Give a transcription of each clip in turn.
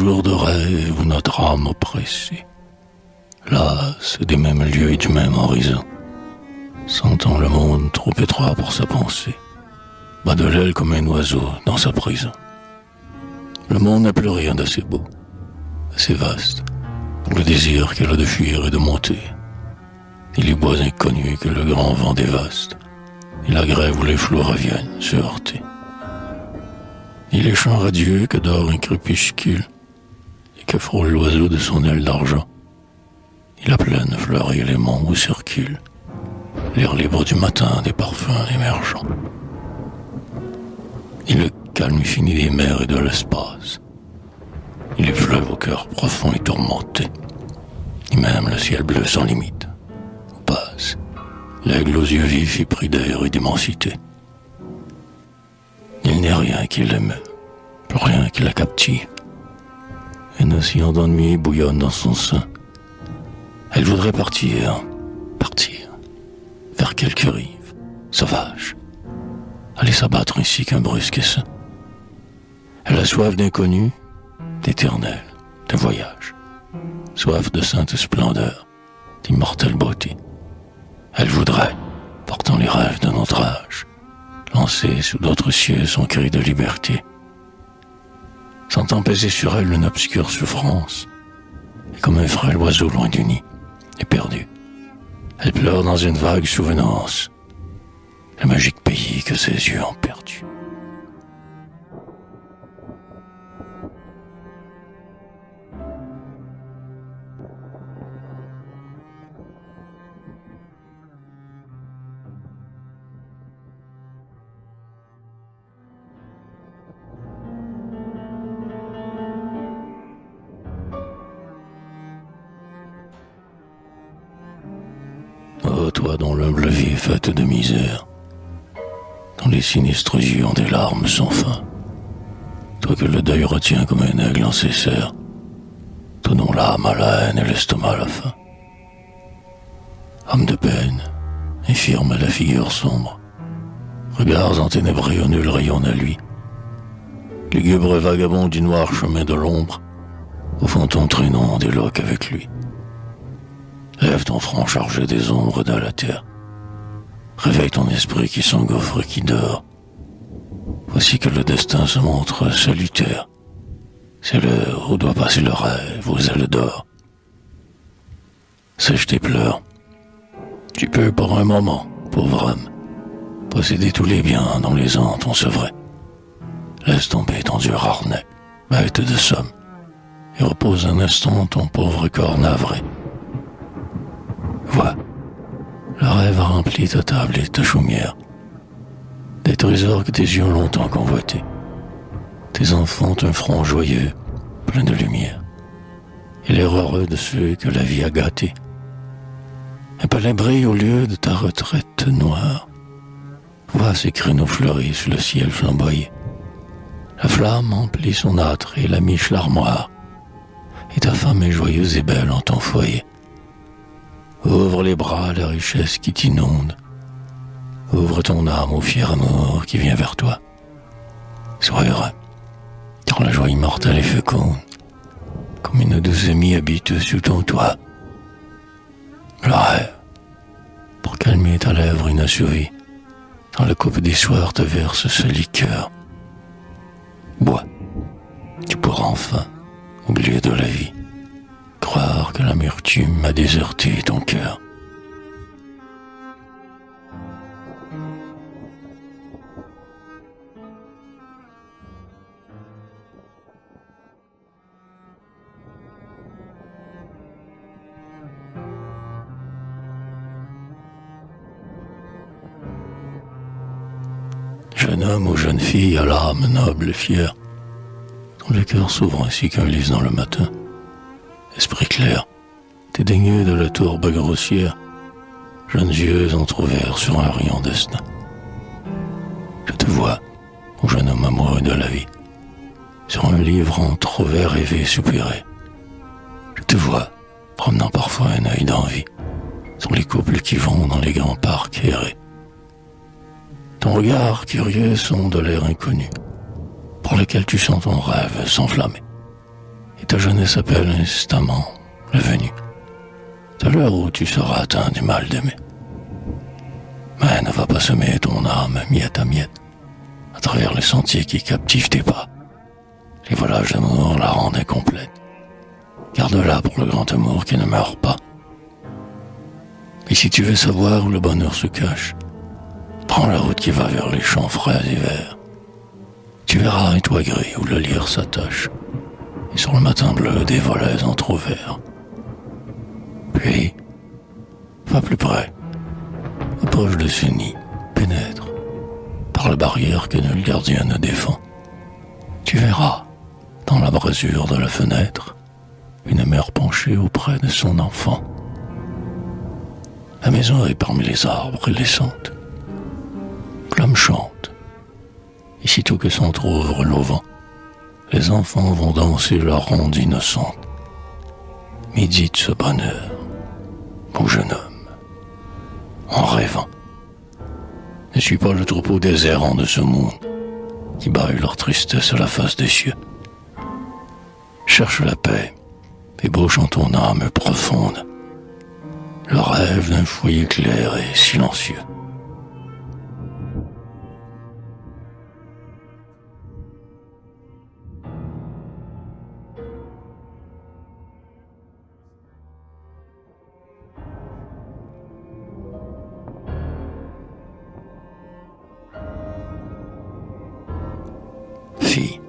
jours de rêve où notre âme oppressée, lasse des mêmes lieux et du même horizon, sentant le monde trop étroit pour sa pensée, bat de l'aile comme un oiseau dans sa prison. Le monde n'a plus rien d'assez beau, assez vaste, pour le désir qu'elle a de fuir et de monter. Et les bois inconnus que le grand vent dévaste, et la grève où les flots reviennent se heurter. Et les champs radieux que dort un crépuscule, et que frôle l'oiseau de son aile d'argent. Et la plaine fleurit les monts où circulent l'air libre du matin des parfums émergents. Et le calme infini des mers et de l'espace, et les fleuves au cœur profond et tourmenté, et même le ciel bleu sans limite, où passe l'aigle aux yeux vifs et pris d'air et d'immensité. Il n'est rien qui l'émeut, plus rien qui la captive. Un océan d'ennui bouillonne dans son sein. Elle voudrait partir, vers quelque rive, sauvage, aller s'abattre ainsi qu'un brusque essaim. Elle a soif d'inconnu, d'éternel, de voyage, soif de sainte splendeur, d'immortelle beauté. Elle voudrait, portant les rêves de notre âge, lancer sous d'autres cieux son cri de liberté. Sentant peser sur elle une obscure souffrance, et comme un frêle oiseau loin du nid, éperdu, elle pleure dans une vague souvenance le magique pays que ses yeux ont perdu. Oh, toi dont l'humble vie est faite de misère, dont les sinistres yeux ont des larmes sans fin, toi que le deuil retient comme un aigle en ses serres, toi dont l'âme a la haine et l'estomac à la faim. Âme de peine, infirme à la figure sombre, regards enténébrés au nul rayon à lui, lugubre vagabond du noir chemin de l'ombre, au fond ton traînant déloque avec lui. Lève ton front chargé des ombres de la terre. Réveille ton esprit qui s'engouffre et qui dort. Voici que le destin se montre salutaire. C'est l'heure où doit passer le rêve aux ailes d'or. Sèche tes pleurs. Tu peux pour un moment, pauvre homme, posséder tous les biens dont les ans t'ont sevré. Laisse tomber ton dur harnais, bête de somme, et repose un instant ton pauvre corps navré. Vois, le rêve a rempli ta table et ta chaumière, des trésors que tes yeux ont longtemps convoités. Tes enfants ont un front joyeux, plein de lumière, et l'air heureux de ceux que la vie a gâtés. Un palais brille au lieu de ta retraite noire. Vois ces créneaux fleuris sous le ciel flamboyé. La flamme emplit son âtre et la miche l'armoire, et ta femme est joyeuse et belle en ton foyer. Ouvre les bras à la richesse qui t'inonde. Ouvre ton âme au fier amour qui vient vers toi. Sois heureux, car la joie immortelle est féconde, comme une douce amie habite sous ton toit. Le rêve, pour calmer ta lèvre inassouvie, dans la coupe des soirs te verse ce liqueur. Bois, tu pourras enfin oublier de la vie, croire que l'amertume a déserté ton cœur. Jeune homme ou jeune fille à l'âme noble et fière, dont le cœur s'ouvre ainsi qu'un lys dans le matin. Esprit clair, dédaigneux de la tourbe grossière, jeunes yeux entr'ouverts sur un riant destin. Je te vois, ô jeune homme amoureux de la vie, sur un livre entr'ouvert rêvé soupirer. Je te vois, promenant parfois un œil d'envie, sur les couples qui vont dans les grands parcs errer. Ton regard curieux sonde l'air inconnu, pour lequel tu sens ton rêve s'enflammer. et ta jeunesse appelle instamment le venu. C'est l'heure où tu seras atteint du mal d'aimer. Mais ne va pas semer ton âme miette à miette à travers les sentiers qui captivent tes pas. Les volages d'amour la rendent incomplète. Garde-la pour le grand amour qui ne meurt pas. Et si tu veux savoir où le bonheur se cache, prends la route qui va vers les champs frais et verts. Tu verras un toit gris où le lierre s'attache, et sur le matin bleu des volets entr'ouverts. Puis, va plus près, approche de ce nid, pénètre, par la barrière que nul gardien ne défend. Tu verras, dans la brasure de la fenêtre, une mère penchée auprès de son enfant. La maison est parmi les arbres et les sentes. L'homme chante, et sitôt que s'entr'ouvre l'auvent, les enfants vont danser leur ronde innocente. Médite ce bonheur, mon jeune homme, en rêvant. Ne suis pas le troupeau des errants de ce monde qui bâillent leur tristesse à la face des cieux. Cherche la paix, ébauche en ton âme profonde le rêve d'un foyer clair et silencieux. Fille,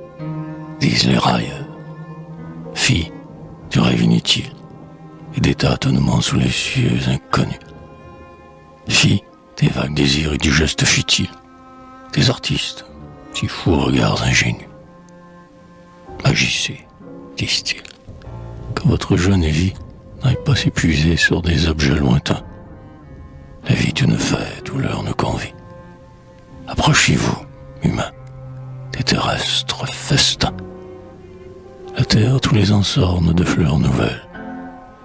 disent les railleurs, fille du rêve inutile et des tâtonnements sous les cieux inconnus. Fille des vagues désirs et du geste futile, des artistes, si fous regards ingénus. Agissez, disent-ils, que votre jeune vie n'aille pas s'épuiser sur des objets lointains. La vie est une fête où l'heure nous convie. Approchez-vous, humains, des terrestres festins. La terre tous les ans s'orne de fleurs nouvelles.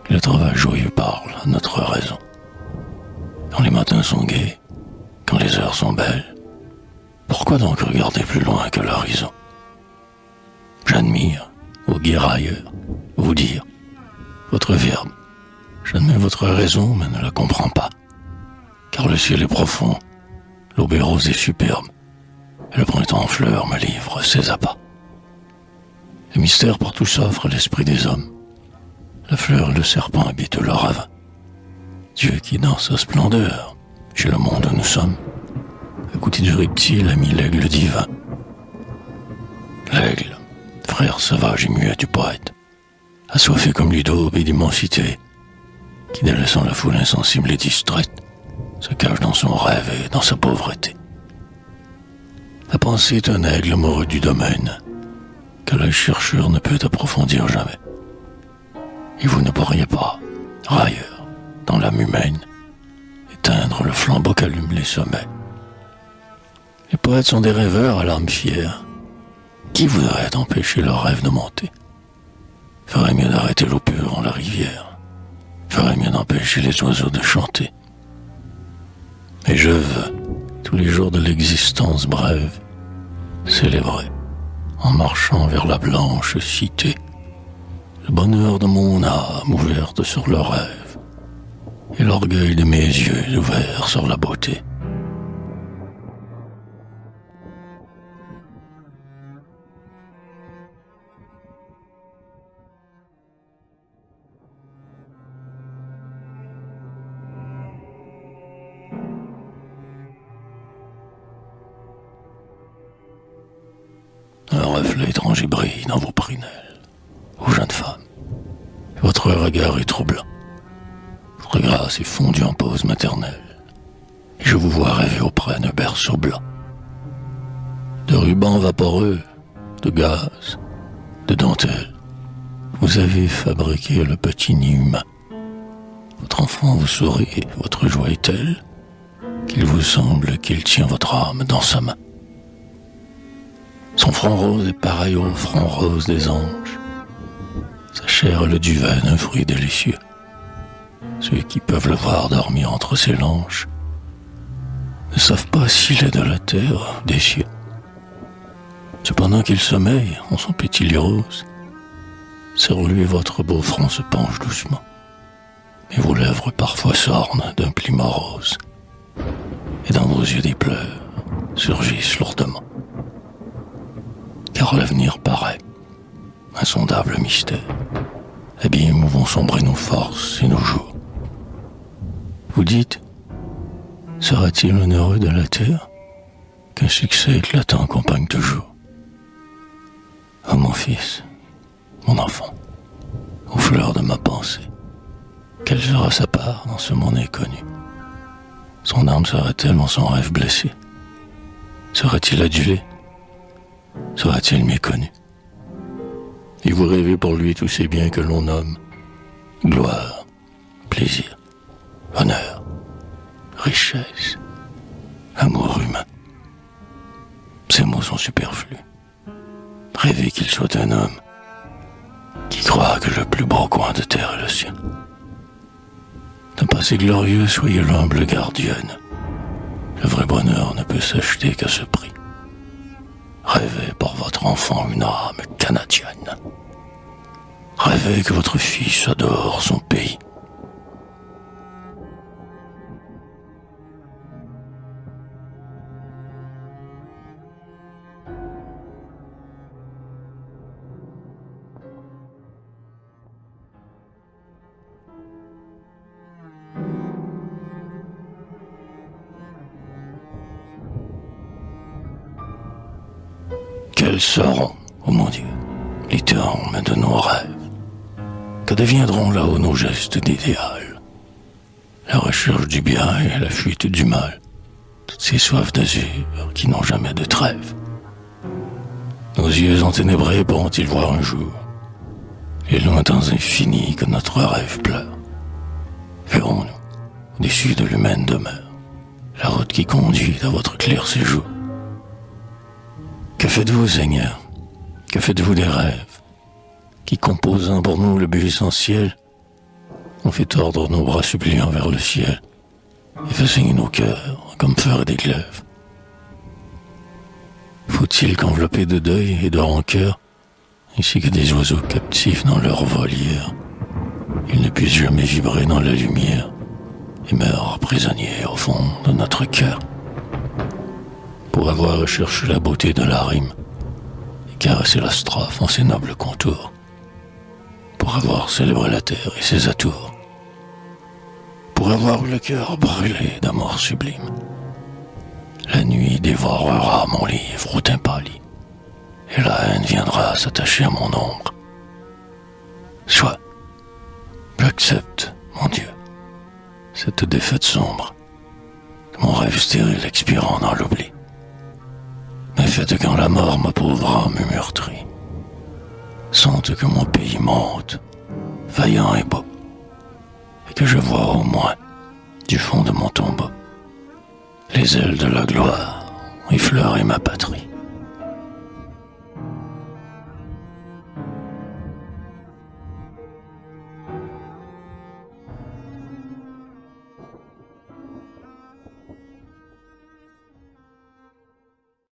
Le travail joyeux parle à notre raison. Quand les matins sont gais, quand les heures sont belles, pourquoi donc regarder plus loin que l'horizon? J'admire, ô gai railleurs, vous dire votre verbe. J'admets votre raison, mais ne la comprends pas. Car le ciel est profond, l'aube est rose et superbe, et le printemps en fleurs me livre ses appâts. Le mystère partout s'offre à l'esprit des hommes. La fleur et le serpent habitent leur ravin. Dieu qui dans sa splendeur, chez le monde où nous sommes, à côté du reptile a mis l'aigle divin. L'aigle, frère sauvage et muet du poète, assoiffé comme lui d'aube et d'immensité, qui délaissant la foule insensible et distraite, se cache dans son rêve et dans sa pauvreté. La pensée est un aigle amoureux du domaine, que la chercheur ne peut approfondir jamais. Et vous ne pourriez pas, railleurs, dans l'âme humaine, éteindre le flambeau qu'allument les sommets. Les poètes sont des rêveurs à l'âme fière. Qui voudrait empêcher leurs rêves de monter? Ferait mieux d'arrêter l'eau pure en la rivière. Ferait mieux d'empêcher les oiseaux de chanter. Et je veux, tous les jours de l'existence brève, célébrer, en marchant vers la blanche cité, le bonheur de mon âme ouverte sur le rêve, et l'orgueil de mes yeux ouverts sur la beauté. Un reflet étrange brille dans vos prunelles, ô jeune femme. Votre regard est troublant. Votre grâce est fondue en pose maternelle. Et je vous vois rêver auprès d'un berceau blanc. De rubans vaporeux, de gaz, de dentelle, vous avez fabriqué le petit nid humain. Votre enfant vous sourit, votre joie est telle qu'il vous semble qu'il tient votre âme dans sa main. Son front rose est pareil au front rose des anges. Sa chair est le duvet d'un fruit délicieux. Ceux qui peuvent le voir dormir entre ses langes ne savent pas s'il est de la terre ou des cieux. Cependant qu'il sommeille en son petit lit rose, Sur lui, votre beau front se penche doucement, et vos lèvres parfois s'ornent d'un pli morose, et dans vos yeux des pleurs surgissent lourdement. Car l'avenir paraît insondable mystère, abîme où vont sombrer nos forces et nos jours. Vous dites, sera-t-il onéreux de la terre qu'un succès éclatant accompagne toujours? Oh mon fils, mon enfant, aux fleurs de ma pensée, quelle sera sa part dans ce monde inconnu? Son âme sera-t-elle en son rêve blessé? Sera-t-il adulé? Sera-t-il méconnu? Et vous rêvez pour lui tous ces biens que l'on nomme gloire, plaisir, honneur, richesse, amour humain. Ces mots sont superflus. Rêvez qu'il soit un homme qui croit que le plus beau coin de terre est le sien. D'un passé glorieux, soyez l'humble gardienne. Le vrai bonheur ne peut s'acheter qu'à ce prix. Rêvez pour votre enfant une âme canadienne. Rêvez que votre fils adore son pays. Quels seront, oh mon Dieu, les termes de nos rêves? Que deviendront là-haut nos gestes d'idéal? La recherche du bien et la fuite du mal, toutes ces soifs d'azur qui n'ont jamais de trêve. Nos yeux enténébrés pourront-ils voir un jour les lointains infinis que notre rêve pleure? Verrons-nous, au-dessus de l'humaine demeure, la route qui conduit à votre clair séjour? Que faites-vous, Seigneur? Que faites-vous des rêves qui, composant pour nous le but essentiel, ont fait tordre nos bras suppliants vers le ciel et fait saigner nos cœurs comme feraient des glaives? Faut-il qu'enveloppés de deuil et de rancœur, ainsi que des oiseaux captifs dans leur volière, ils ne puissent jamais vibrer dans la lumière et meurent prisonniers au fond de notre cœur? Pour avoir recherché la beauté de la rime et caressé la strophe en ses nobles contours, pour avoir célébré la terre et ses atours, pour avoir eu le cœur brûlé d'amour sublime, la nuit dévorera mon livre au teint pâli, et la haine viendra s'attacher à mon ombre. Soit, j'accepte, mon Dieu, cette défaite sombre, mon rêve stérile expirant dans l'oubli. Mais faites quand la mort, ma pauvre âme meurtrie, sente que mon pays monte, vaillant et beau, et que je vois au moins, du fond de mon tombeau, les ailes de la gloire effleurer ma patrie.